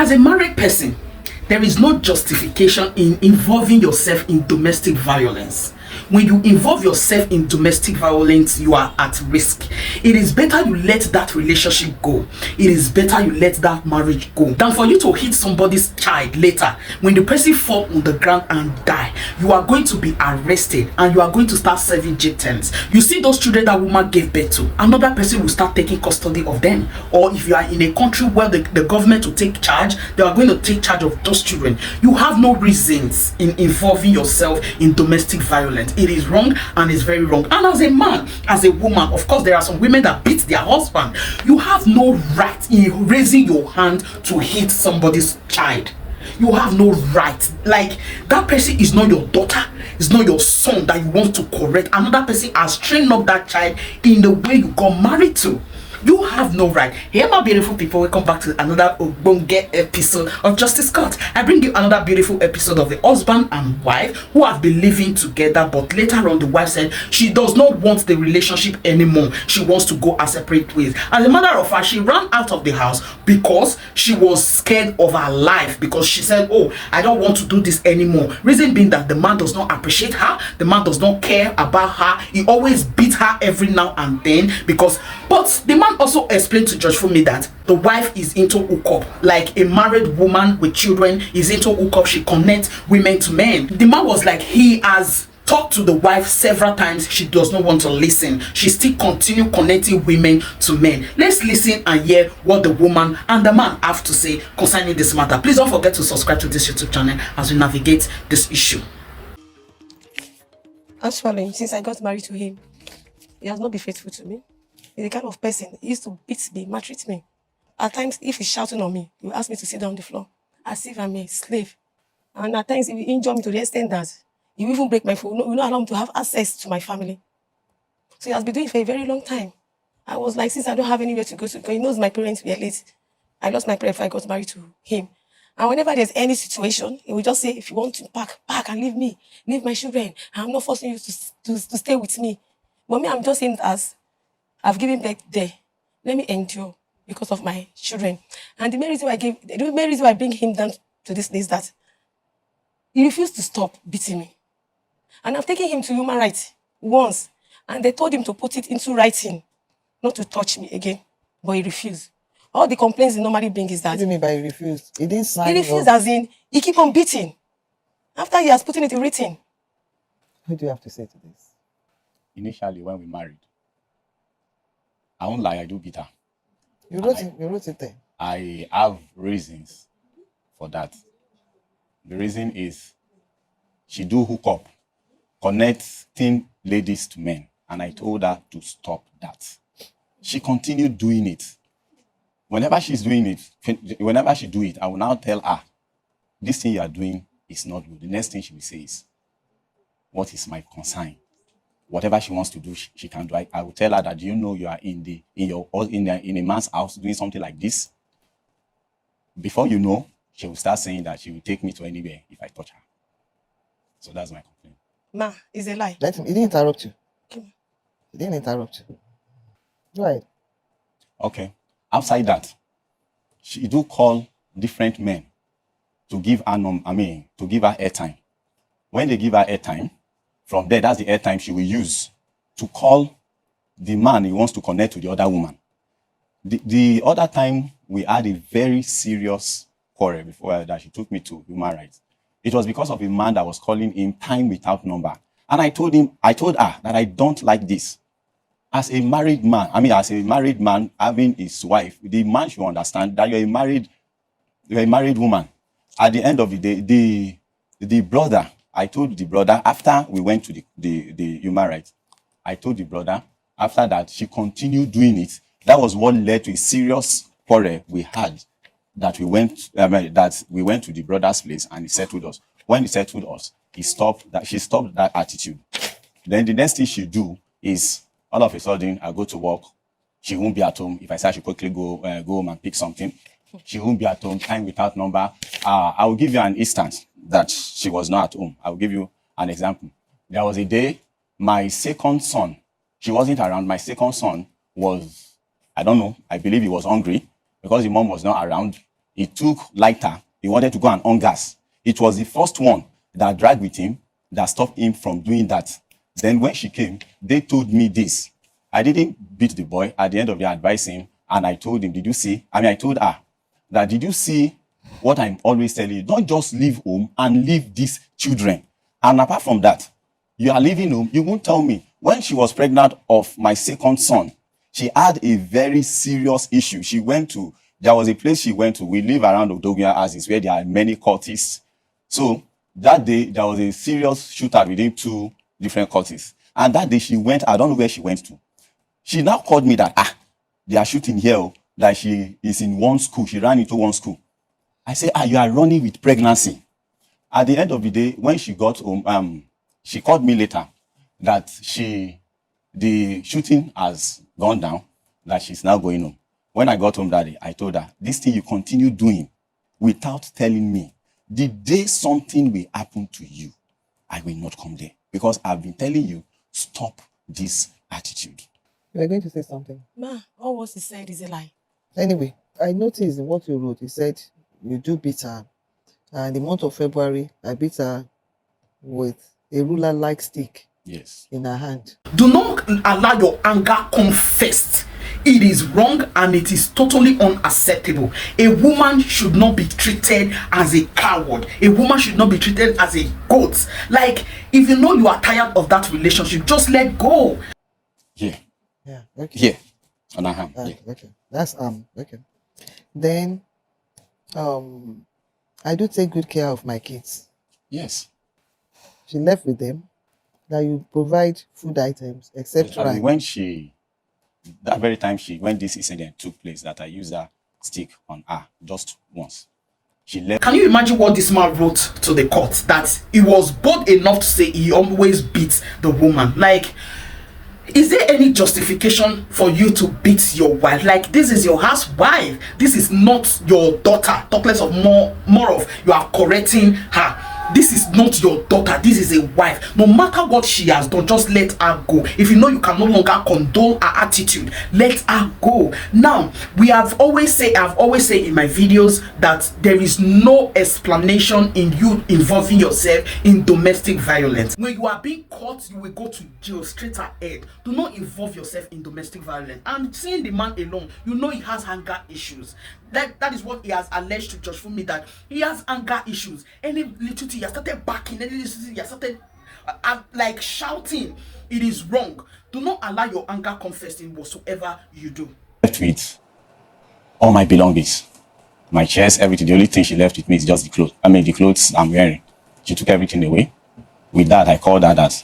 As a married person, there is no justification in involving yourself in domestic violence. When you involve yourself in domestic violence, you are at risk. It is better you let that relationship go. It is better you let that marriage go than for you to hit somebody's child later. When the person fall on the ground and die, you are going to be arrested and you are going to start serving jail terms. You see those children that woman gave birth to, another person will start taking custody of them. Or if you are in a country where the government will take charge, they are going to take charge of those children. You have no reasons in involving yourself in domestic violence. It is wrong and it's very wrong. And as a man, as a woman, of course there are some women that beat their husband. You have no right in raising your hand to hit somebody's child. You have no right. Like, that person is not your daughter, it's not your son that you want to correct. Another person has trained up that child in the way you got married to. You have no right. Hey, my beautiful people, welcome back to another Ogbonge episode of Justice Court. I bring you another beautiful episode of the husband and wife who have been living together, but later on the wife said she does not want the relationship anymore. She wants to go a separate ways. As a matter of fact, she ran out of the house because she was scared of her life, because she said, oh, I don't want to do this anymore. Reason being that the man does not appreciate her, the man does not care about her. He always beats her every now and then but the man also explained to Judge Funmi that the wife is into hookup. Like a married woman with children is into hookup. She connects women to men. The man was like, he has talked to the wife several times. She does not want to listen. She still continue connecting women to men. Let's listen and hear what the woman and the man have to say concerning this matter. Please don't forget to subscribe to this YouTube channel as we navigate this issue. Actually, since I got married to him, he has not been faithful to me. He's the kind of person, he used to beat me, maltreat me. At times, if he's shouting on me, he will ask me to sit down on the floor, as if I'm a slave. And at times, he will injure me to the extent that he will even break my phone. He will not allow me to have access to my family. So he has been doing it for a very long time. I was like, since I don't have anywhere to go to, because he knows my parents were late. I lost my parents before I got married to him. And whenever there's any situation, he will just say, if you want to pack and leave me, leave my children. I'm not forcing you to stay with me. But me, I'm just saying it as, I've given back there. Let me endure because of my children. And the main reason why I bring him down to this is that he refused to stop beating me. And I've taken him to human rights once, and they told him to put it into writing, not to touch me again. But he refused. All the complaints he normally bring is that. What do you mean by he refused? He didn't sign. He refused as in, he keep on beating. After he has put it in written. What do you have to say to this? Initially, when we married, I won't lie, I do beat her. You wrote it there. I have reasons for that. The reason is she do hook up, connecting ladies to men, and I told her to stop that. She continued doing it. Whenever she's doing it, whenever she do it, I will now tell her, this thing you are doing is not good. The next thing she will say is, what is my concern? Whatever she wants to do, she can do. I will tell her that, do you know you are in a man's house doing something like this? Before you know, she will start saying that she will take me to anywhere if I touch her. So that's my complaint. Ma, it's a lie. Let him. He didn't interrupt you. Okay. He didn't interrupt you. Go ahead. Okay. Outside that, she do call different men to give her to give her airtime. When they give her airtime, from there, that's the airtime she will use to call the man he wants to connect to the other woman. The other time, we had a very serious quarrel before that she took me to human rights. It was because of a man that was calling him time without number. And I told her that I don't like this. As a married man, having his wife, the man should understand that you're a married woman. At the end of the day, the brother, I told the brother, after we went to the human rights, I told the brother, after that, she continued doing it. That was what led to a serious quarrel we had, that we went to the brother's place and he settled us. When he settled us, she stopped that attitude. Then the next thing she do is, all of a sudden, I go to work. She won't be at home. If I say I should quickly go home and pick something, she won't be at home, time without number. I will give you an instance that she was not at home. I will give you an example. There was a day, my second son, she wasn't around. My second son was, I don't know, I believe he was hungry because the mom was not around. he took lighter. He wanted to go and on gas. It was the first one that dragged with him that stopped him from doing that. Then when she came, they told me this. I didn't beat the boy. At the end of the advice him, and I told him, did you see? I told her that, did you see what I'm always telling you? Don't just leave home and leave these children. And apart from that, you are leaving home. You won't tell me. When she was pregnant of my second son, she had a very serious issue. There was a place she went to. We live around Odogia Aziz where there are many cultists. So that day, there was a serious shootout within 2 different cultists. And that day she went, I don't know where she went to. She now called me that, they are shooting here, that she is in one school. She ran into one school. I said, you are running with pregnancy. At the end of the day, when she got home, she called me later that the shooting has gone down, that she's now going home. When I got home that day, I told her, this thing you continue doing without telling me, the day something will happen to you, I will not come there. Because I've been telling you, stop this attitude. You are going to say something? Ma, all what he said is a lie. Anyway, I noticed in what you wrote, you said you do beat her. And in the month of February, I beat her with a ruler-like stick. Yes. In her hand. Do not allow your anger come first. It is wrong and it is totally unacceptable. A woman should not be treated as a coward. A woman should not be treated as a goat. Like, if you know you are tired of that relationship, just let go. Yeah. Yeah. Okay. Yeah. On her hand. Yeah. Okay. That's okay. Then I do take good care of my kids. Yes. She left with them. Now you provide food items, etc. When that very time when this incident took place, that I used that stick on her just once. She left. Can you imagine what this man wrote to the court? That he was bold enough to say he always beats the woman. Like, is there any justification for you to beat your wife? Like, this is your housewife. This is not your daughter. Talk less of more of you are correcting her. This is not your daughter. This is a wife. No matter what she has done, just let her go. If you know you can no longer condone her attitude, let her go. Now, I've always said in my videos that there is no explanation in you involving yourself in domestic violence. When you are being caught, you will go to jail straight ahead. Do not involve yourself in domestic violence. And seeing the man alone, you know he has anger issues. That is what he has alleged to Judge Funmi, that he has anger issues. Any little thing, he has started backing. Any little thing, he has started like shouting. It is wrong. Do not allow your anger come first in whatsoever you do. Left with all my belongings, my chairs, everything. The only thing she left with me is just the clothes. The clothes I'm wearing. She took everything away. With that, I called her that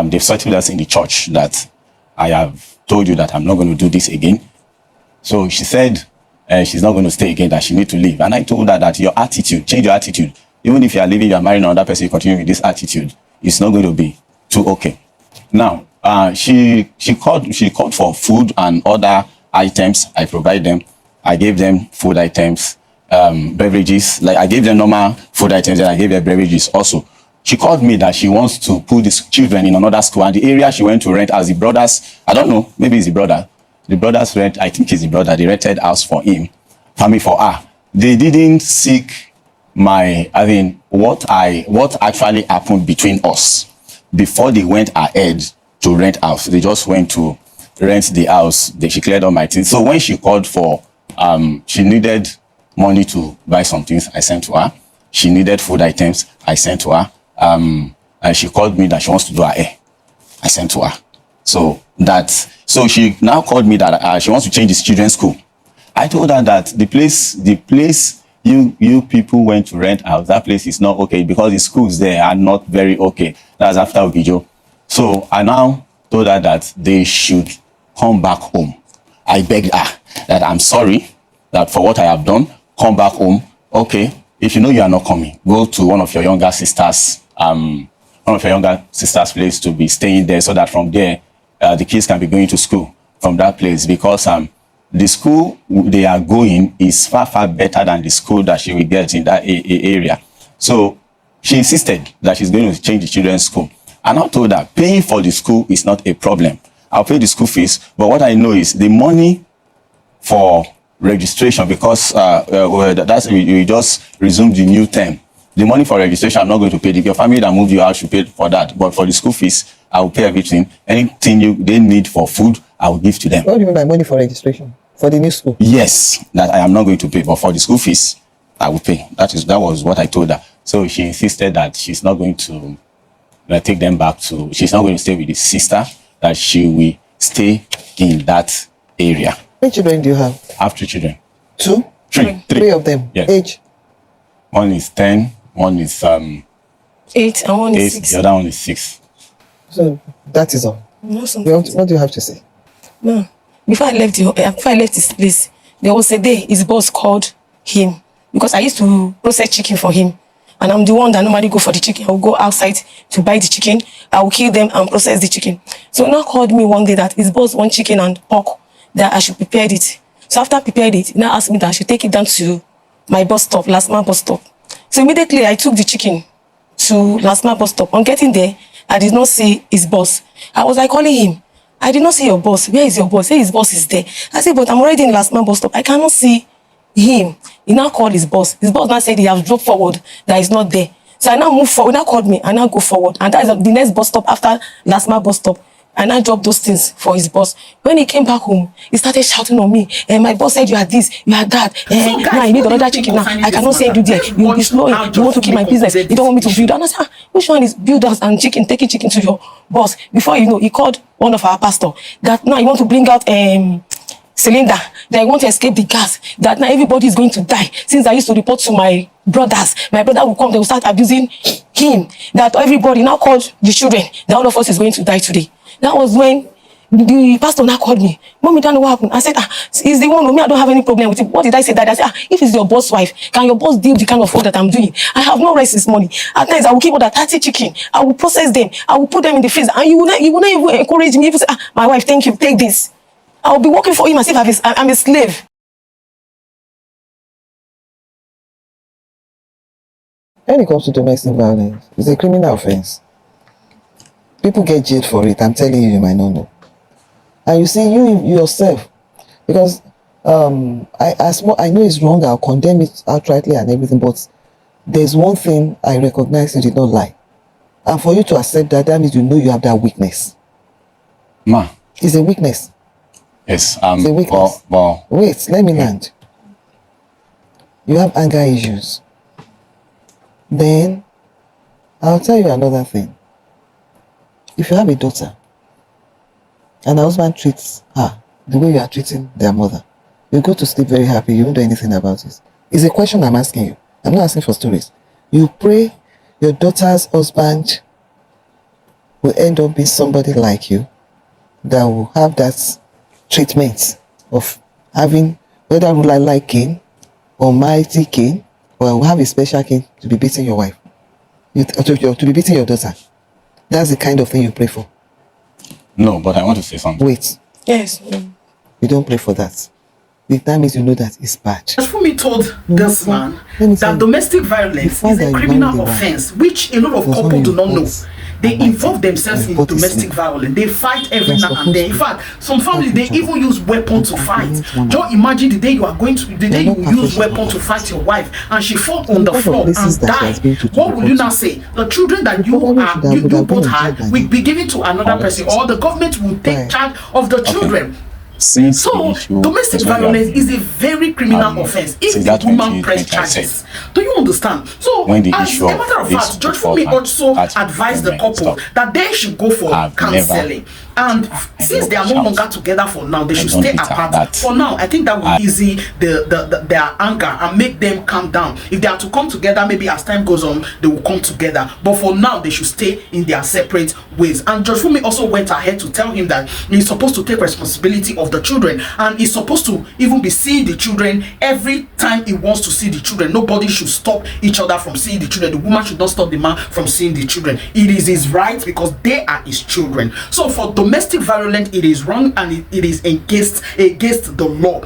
they've settled us in the church that I have told you that I'm not going to do this again. So she said she's not going to stay again, that she need to leave. And I told her that your attitude, change your attitude. Even if you are leaving, you are marrying another person, you continue with this attitude, it's not going to be too okay. Now, she called for food and other items. I provide them. I gave them food items, beverages. Like, I gave them normal food items and I gave them beverages also. She called me that she wants to put these children in another school, and the area she went to rent as the brothers, I don't know, maybe it's the brother. The brothers rent, I think it's the brother, they rented house for him, family for her. They didn't seek what actually happened between us before they went ahead to rent house. They just went to rent the house. She cleared all my things. So when she called for, she needed money to buy some things, I sent to her. She needed food items, I sent to her. And she called me that she wants to do her hair. I sent to her. So she now called me that she wants to change this children's school. I told her that the place you people went to rent house, that place is not okay because the schools there are not very okay. That's after Ogijo. So I now told her that they should come back home. I begged her that I'm sorry that for what I have done, come back home. Okay, if you know you are not coming, go to one of your younger sisters' place to be staying there, so that from there the kids can be going to school from that place, because the school they are going is far better than the school that she will get in that area. So she insisted that she's going to change the children's school. And I told her paying for the school is not a problem. I'll pay the school fees, but what I know is the money for registration because that's you just resumed the new term. The money for registration, I'm not going to pay. If your family that moved you out should pay for that. But for the school fees, I will pay everything. Anything they need for food, I will give to them. What do you mean by money for registration? For the new school? Yes, that I am not going to pay. But for the school fees, I will pay. That was what I told her. So she insisted that she's not going to take them back to, she's not going to stay with his sister, that she will stay in that area. How many children do you have? I have 3 children. 2? Three of them? Yes. Age? One is 10, one is 8, and one 8, is 6. the other one is 6. So that is all. No, What do you have to say? no. Before I left his place, there was a day his boss called him because I used to process chicken for him. And I'm the one that normally go for the chicken. I will go outside to buy the chicken. I will kill them and process the chicken. So now called me one day that his boss want chicken and pork, that I should prepare it. So after I prepared it, he now asked me that I should take it down to my bus stop, last mile bus stop. So immediately I took the chicken to last mile bus stop. On getting there, I did not see his boss. I was like calling him. I did not see your boss. Where is your boss? Say his boss is there. I said, but I'm already in last mile bus stop. I cannot see him. He now called his boss. His boss now said he has dropped forward, that he's not there. So I now move forward. He now called me. I now go forward. And that is the next bus stop after last mile bus stop. And I dropped those things for his boss. When he came back home, he started shouting on me. And my boss said, you are this, you are that. Now you need another chicken now. I cannot send you there. You will be slow. You want to keep my business. You don't want me to build. And I said, which one is builders and chicken, taking chicken to your boss? Before you know, he called one of our pastor that now you want to bring out cylinder, that I want to escape the gas, that now everybody is going to die. Since I used to report to my brothers, my brother will come, they will start abusing him, that everybody now called the children, that all of us is going to die today. That was when the pastor now called me. Mommy, don't know what happened. I said, he's the one with me, I don't have any problem with it. What did I say that? I said, if it's your boss wife, can your boss deal the kind of work that I'm doing? I have no rest this money. At times I will keep all that 30 chicken, I will process them, I will put them in the freezer, and you will not even encourage me. If you say, my wife, thank you, take this. I'll be working for him as if I'm a slave. When it comes to domestic violence, it's a criminal offense. People get jailed for it. I'm telling you, you might not know. And you see, you yourself, because I know it's wrong, I'll condemn it outrightly and everything, but there's one thing I recognize: you did not lie. And for you to accept that, that means you know you have that weakness. Ma. It's a weakness. Yes. It's a weakness. Wait, let me land. You have anger issues. Then, I'll tell you another thing. If you have a daughter, and her husband treats her the way you are treating their mother, you go to sleep very happy, you won't do anything about it. It's a question I'm asking you. I'm not asking for stories. You pray your daughter's husband will end up being somebody like you that will have that treatment of having whether ruler like Cain or mighty Cain, or will have a special Cain to be beating your wife, to be beating your daughter. That's the kind of thing you pray for. No, but I want to say something. Wait. Yes. You don't pray for that. That means you know that it's bad. Fumi told this man that domestic violence is a criminal offense, which a lot of couples do not know. They involve themselves in domestic violence. They fight every now and then. In fact, some families, they even use weapons to fight. Just imagine the day you use weapon to fight your wife and she falls on the floor and die. What will you now say? The children that you both had will be given to another person, or the government will take charge of the children. So, domestic violence is a very criminal offense if the woman press charges. Do you understand? So, as a matter of fact, Judge Fumi also advised the couple that they should go for counseling. And since they are no longer together for now, they should stay apart. For now, I think that will ease their anger and make them calm down. If they are to come together, maybe as time goes on, they will come together. But for now, they should stay in their separate ways. And Judge Fumi also went ahead to tell him that he's supposed to take responsibility of the children, and he's supposed to even be seeing the children every time he wants to see the children. Nobody should stop each other from seeing the children. The woman should not stop the man from seeing the children. It is his right because they are his children. So for domestic violence, it is wrong and it is against the law.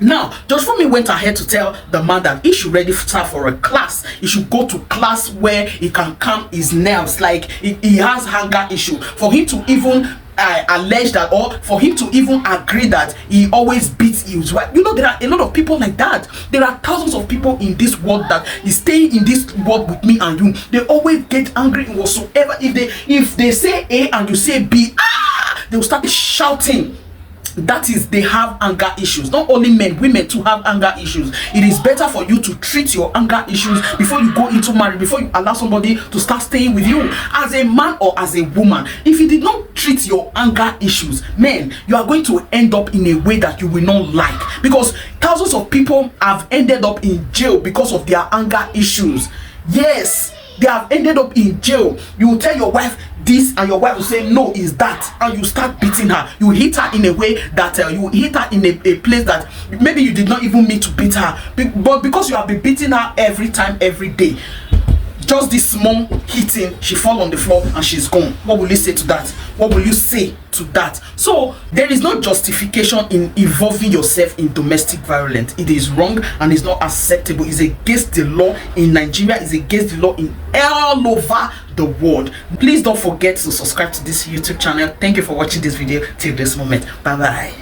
Now, Judge Fumi went ahead to tell the man that he should register for a class. He should go to class where he can calm his nerves, like he has anger issue, for him to even allege that, or for him to even agree that he always beats his wife. You know, there are a lot of people like that. There are thousands of people in this world that is staying in this world with me and you. They always get angry whatsoever. If they say A and you say B, they will start shouting. That is, they have anger issues. Not only men, women too have anger issues. It is better for you to treat your anger issues before you go into marriage, before you allow somebody to start staying with you. As a man or as a woman, if you did not treat your anger issues, men, you are going to end up in a way that you will not like, because thousands of people have ended up in jail because of their anger issues. Yes, they have ended up in jail. You will tell your wife this and your wife will say no, is that, and you start beating her. You hit her in a way that you hit her in a place that maybe you did not even mean to beat her, but because you have been beating her every time, every day, just this small hitting, she fall on the floor and she's gone. What will you say to that? What will you say to that? So there is no justification in involving yourself in domestic violence. It is wrong and it's not acceptable. It's against the law in Nigeria. It's against the law in all over the world. Please don't forget to subscribe to this YouTube channel. Thank you for watching this video till this moment. Bye bye.